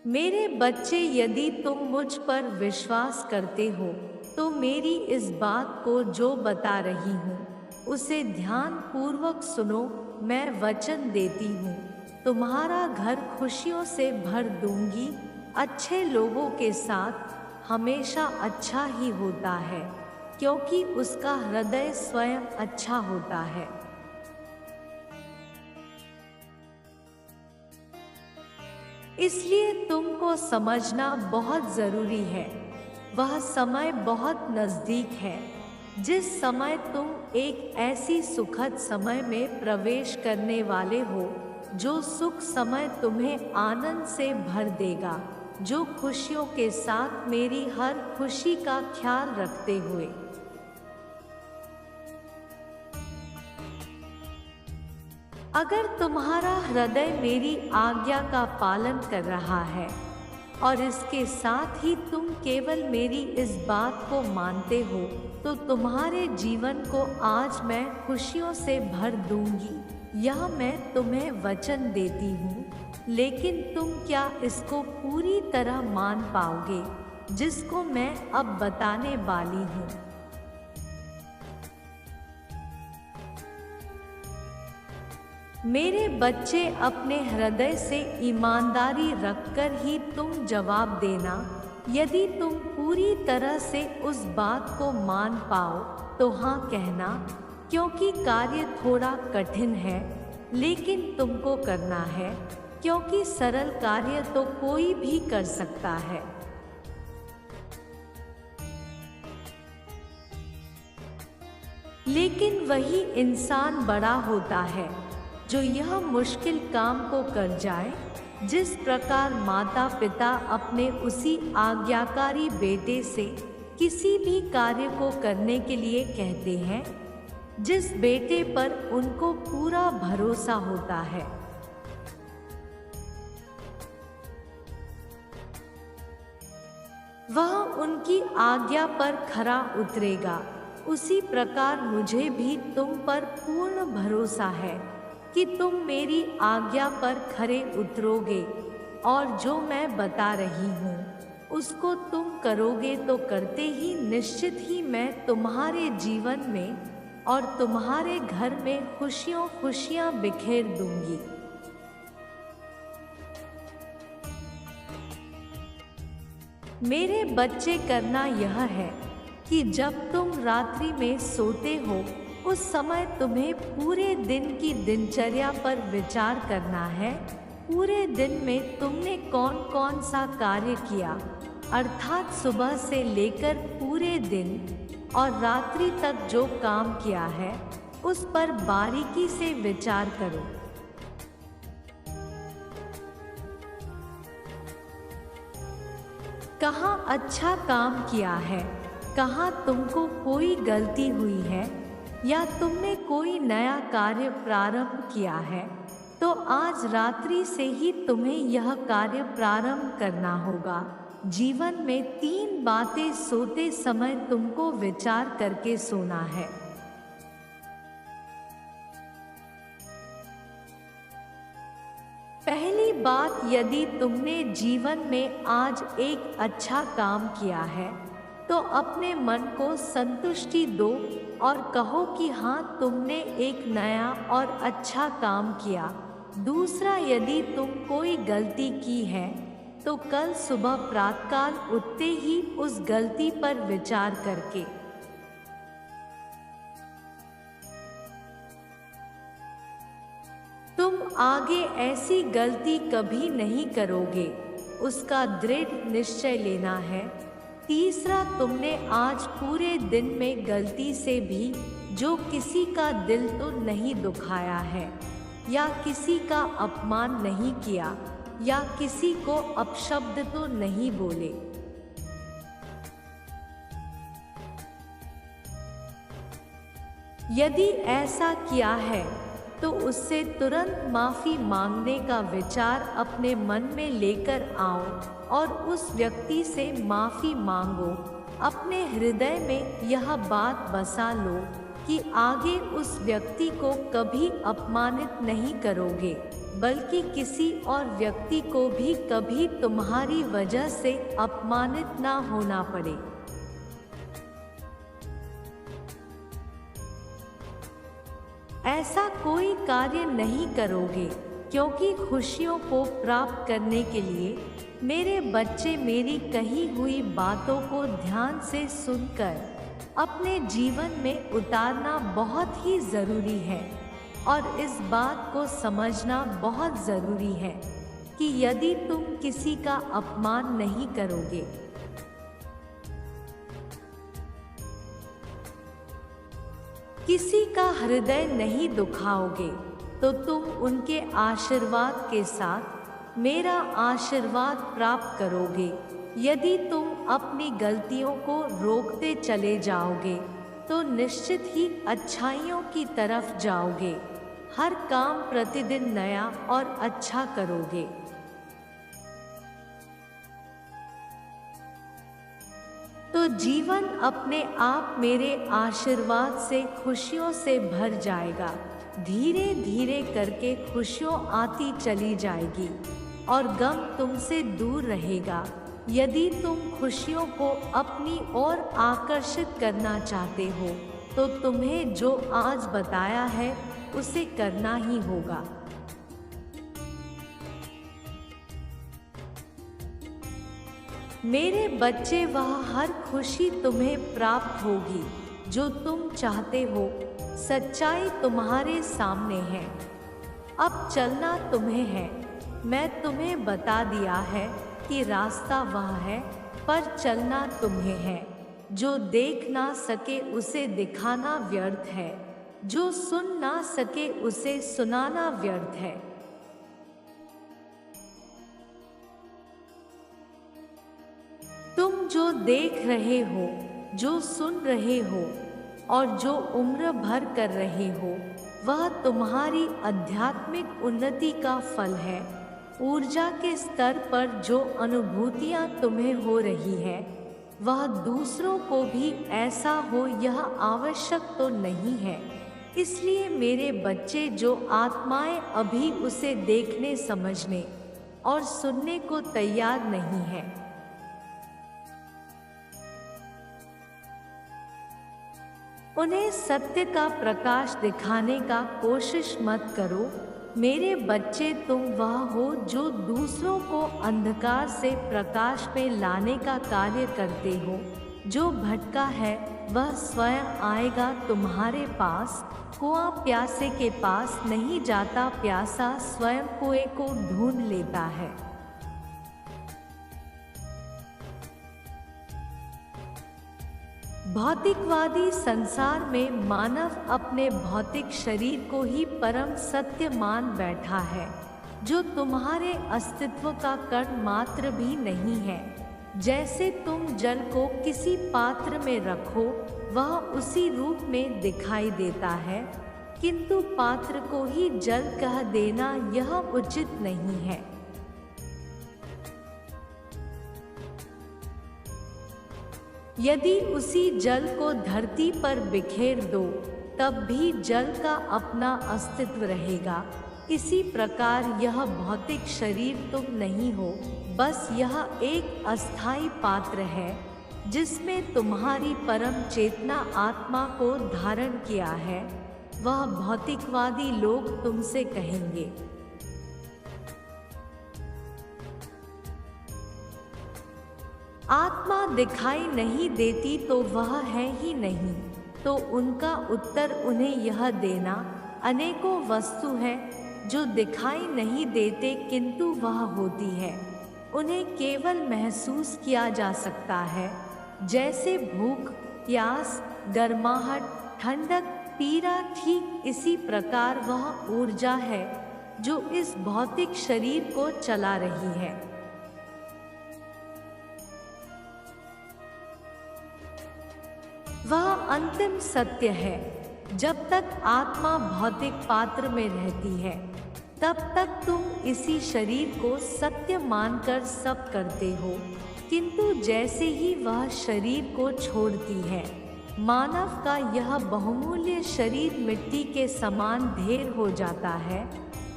मेरे बच्चे, यदि तुम मुझ पर विश्वास करते हो तो मेरी इस बात को जो बता रही हूँ उसे ध्यान पूर्वक सुनो। मैं वचन देती हूँ, तुम्हारा घर खुशियों से भर दूंगी। अच्छे लोगों के साथ हमेशा अच्छा ही होता है, क्योंकि उसका हृदय स्वयं अच्छा होता है। इसलिए तुमको समझना बहुत जरूरी है, वह समय बहुत नजदीक है जिस समय तुम एक ऐसी सुखद समय में प्रवेश करने वाले हो जो सुख समय तुम्हें आनंद से भर देगा, जो खुशियों के साथ मेरी हर खुशी का ख्याल रखते हुए। अगर तुम्हारा हृदय मेरी आज्ञा का पालन कर रहा है और इसके साथ ही तुम केवल मेरी इस बात को मानते हो, तो तुम्हारे जीवन को आज मैं खुशियों से भर दूंगी। यह मैं तुम्हें वचन देती हूँ, लेकिन तुम क्या इसको पूरी तरह मान पाओगे जिसको मैं अब बताने वाली हूँ? मेरे बच्चे, अपने हृदय से ईमानदारी रखकर ही तुम जवाब देना। यदि तुम पूरी तरह से उस बात को मान पाओ तो हाँ कहना, क्योंकि कार्य थोड़ा कठिन है लेकिन तुमको करना है, क्योंकि सरल कार्य तो कोई भी कर सकता है। लेकिन वही इंसान बड़ा होता है जो यह मुश्किल काम को कर जाए। जिस प्रकार माता पिता अपने उसी आज्ञाकारी बेटे से किसी भी कार्य को करने के लिए कहते हैं जिस बेटे पर उनको पूरा भरोसा होता है, वह उनकी आज्ञा पर खरा उतरेगा। उसी प्रकार मुझे भी तुम पर पूर्ण भरोसा है कि तुम मेरी आज्ञा पर खरे उतरोगे और जो मैं बता रही हूँ उसको तुम करोगे तो करते ही निश्चित ही मैं तुम्हारे जीवन में और तुम्हारे घर में खुशियाँ बिखेर दूंगी। मेरे बच्चे, करना यह है कि जब तुम रात्रि में सोते हो उस समय तुम्हें पूरे दिन की दिनचर्या पर विचार करना है। पूरे दिन में तुमने कौन कौन सा कार्य किया, अर्थात सुबह से लेकर पूरे दिन और रात्रि तक जो काम किया है उस पर बारीकी से विचार करो। कहाँ अच्छा काम किया है, कहाँ तुमको कोई गलती हुई है या तुमने कोई नया कार्य प्रारंभ किया है, तो आज रात्रि से ही तुम्हें यह कार्य प्रारंभ करना होगा। जीवन में 3 बातें सोते समय तुमको विचार करके सोना है। पहली बात, यदि तुमने जीवन में आज एक अच्छा काम किया है तो अपने मन को संतुष्टि दो और कहो कि हाँ, तुमने एक नया और अच्छा काम किया। दूसरा, यदि तुम कोई गलती की है तो कल सुबह प्रातःकाल उठते ही उस गलती पर विचार करके तुम आगे ऐसी गलती कभी नहीं करोगे, उसका दृढ़ निश्चय लेना है। तीसरा, तुमने आज पूरे दिन में गलती से भी जो किसी का दिल तो नहीं दुखाया है या किसी का अपमान नहीं किया या किसी को अपशब्द तो नहीं बोले। यदि ऐसा किया है तो उससे तुरंत माफ़ी मांगने का विचार अपने मन में लेकर आओ और उस व्यक्ति से माफ़ी मांगो। अपने हृदय में यह बात बसा लो कि आगे उस व्यक्ति को कभी अपमानित नहीं करोगे। बल्कि किसी और व्यक्ति को भी कभी तुम्हारी वजह से अपमानित ना होना पड़े। ऐसा कोई कार्य नहीं करोगे, क्योंकि खुशियों को प्राप्त करने के लिए मेरे बच्चे मेरी कही हुई बातों को ध्यान से सुनकर अपने जीवन में उतारना बहुत ही ज़रूरी है। और इस बात को समझना बहुत ज़रूरी है कि यदि तुम किसी का अपमान नहीं करोगे, किसी का हृदय नहीं दुखाओगे, तो तुम उनके आशीर्वाद के साथ मेरा आशीर्वाद प्राप्त करोगे। यदि तुम अपनी गलतियों को रोकते चले जाओगे तो निश्चित ही अच्छाइयों की तरफ जाओगे। हर काम प्रतिदिन नया और अच्छा करोगे। तो जीवन अपने आप मेरे आशीर्वाद से खुशियों से भर जाएगा। धीरे धीरे करके खुशियाँ आती चली जाएगी और गम तुमसे दूर रहेगा। यदि तुम खुशियों को अपनी ओर आकर्षित करना चाहते हो तो तुम्हें जो आज बताया है उसे करना ही होगा। मेरे बच्चे, वह हर खुशी तुम्हें प्राप्त होगी जो तुम चाहते हो। सच्चाई तुम्हारे सामने है, अब चलना तुम्हें है। मैं तुम्हें बता दिया है कि रास्ता वह है, पर चलना तुम्हें है। जो देख ना सके उसे दिखाना व्यर्थ है, जो सुन ना सके उसे सुनाना व्यर्थ है। तुम जो देख रहे हो, जो सुन रहे हो और जो उम्र भर कर रहे हो, वह तुम्हारी आध्यात्मिक उन्नति का फल है। ऊर्जा के स्तर पर जो अनुभूतियाँ तुम्हें हो रही है, वह दूसरों को भी ऐसा हो यह आवश्यक तो नहीं है। इसलिए मेरे बच्चे, जो आत्माएं अभी उसे देखने, समझने और सुनने को तैयार नहीं है, उन्हें सत्य का प्रकाश दिखाने का कोशिश मत करो। मेरे बच्चे, तुम वह हो जो दूसरों को अंधकार से प्रकाश में लाने का कार्य करते हो। जो भटका है वह स्वयं आएगा तुम्हारे पास। कुआं प्यासे के पास नहीं जाता, प्यासा स्वयं कुएं को ढूंढ लेता है। भौतिकवादी संसार में मानव अपने भौतिक शरीर को ही परम सत्य मान बैठा है, जो तुम्हारे अस्तित्व का कण मात्र भी नहीं है। जैसे तुम जल को किसी पात्र में रखो, वह उसी रूप में दिखाई देता है, किंतु पात्र को ही जल कह देना यह उचित नहीं है। यदि उसी जल को धरती पर बिखेर दो, तब भी जल का अपना अस्तित्व रहेगा। इसी प्रकार यह भौतिक शरीर तुम नहीं हो, बस यह एक अस्थाई पात्र है जिसमें तुम्हारी परम चेतना आत्मा को धारण किया है। वह भौतिकवादी लोग तुमसे कहेंगे, आत्मा दिखाई नहीं देती तो वह है ही नहीं। तो उनका उत्तर उन्हें यह देना, अनेकों वस्तु हैं जो दिखाई नहीं देते किंतु वह होती है। उन्हें केवल महसूस किया जा सकता है, जैसे भूख, प्यास, गर्माहट, ठंडक, पीड़ा। ठीक इसी प्रकार वह ऊर्जा है जो इस भौतिक शरीर को चला रही है। वह अंतिम सत्य है। जब तक आत्मा भौतिक पात्र में रहती है, तब तक तुम इसी शरीर को सत्य मानकर सब करते हो, किंतु जैसे ही वह शरीर को छोड़ती है, मानव का यह बहुमूल्य शरीर मिट्टी के समान ढेर हो जाता है।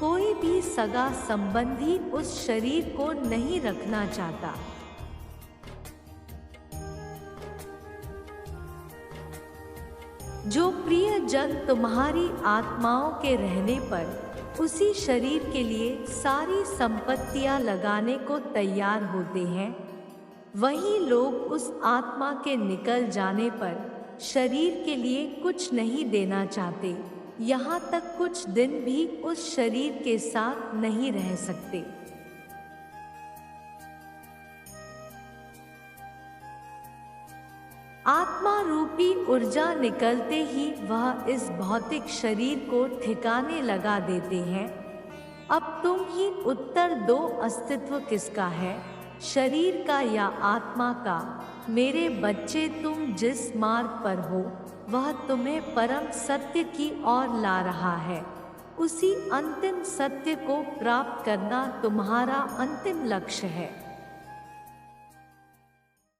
कोई भी सगा संबंधी उस शरीर को नहीं रखना चाहता। जो प्रिय जन तुम्हारी आत्माओं के रहने पर उसी शरीर के लिए सारी संपत्तियां लगाने को तैयार होते हैं, वही लोग उस आत्मा के निकल जाने पर शरीर के लिए कुछ नहीं देना चाहते, यहाँ तक कुछ दिन भी उस शरीर के साथ नहीं रह सकते। आत्मा रूपी ऊर्जा निकलते ही वह इस भौतिक शरीर को ठिकाने लगा देते हैं। अब तुम ही उत्तर दो, अस्तित्व किसका है, शरीर का या आत्मा का? मेरे बच्चे, तुम जिस मार्ग पर हो वह तुम्हें परम सत्य की ओर ला रहा है। उसी अंतिम सत्य को प्राप्त करना तुम्हारा अंतिम लक्ष्य है।